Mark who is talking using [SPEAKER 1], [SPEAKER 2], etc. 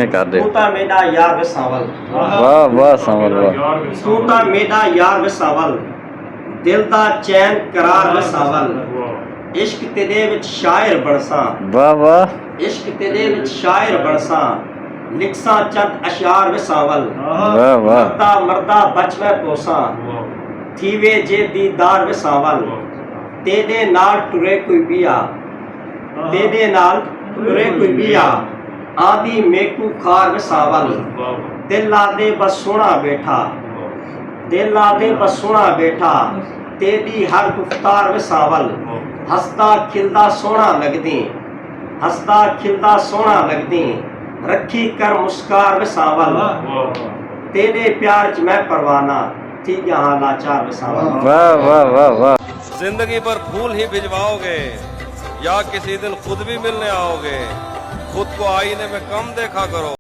[SPEAKER 1] कर दे।
[SPEAKER 2] तू ता मेरा यार वे सावल,
[SPEAKER 1] वाह वाह सावल वाह।
[SPEAKER 2] तू ता मेरा यार वे सावल, दिल दा चैन करार वे सावल, इश्क तेरे विच शायर बनसा,
[SPEAKER 1] वाह वाह।
[SPEAKER 2] इश्क तेरे विच शायर बनसा, लिखसा चंद अशार वे सावल,
[SPEAKER 1] वाह वाह।
[SPEAKER 2] मरदा मरदा बच मैं पोसा, थीवे जे दीदार वे सावल, तेरे नाल टुरे कोई बिया, तेरे नाल टुरे कोई बिया, आदि मेकू खार वे सावल, दिल ला दे बस सोना बैठा, दिल ला दे बस सोना बैठा, तेरी हर गुफ्तार वे सावल, हसदा खिलदा सोना लगदी, हसदा खिलदा सोना लगदी, रखी कर मुस्कार वे सावल, तेरे प्यार च मैं परवाना, थी यहाँ लाचार वे सावल।
[SPEAKER 1] वाह वाह वाह वाह।
[SPEAKER 3] जिंदगी पर फूल ही भिजवाओगे या किसी दिन खुद भी मिलने आओगे, खुद को आईने में कम देखा करो।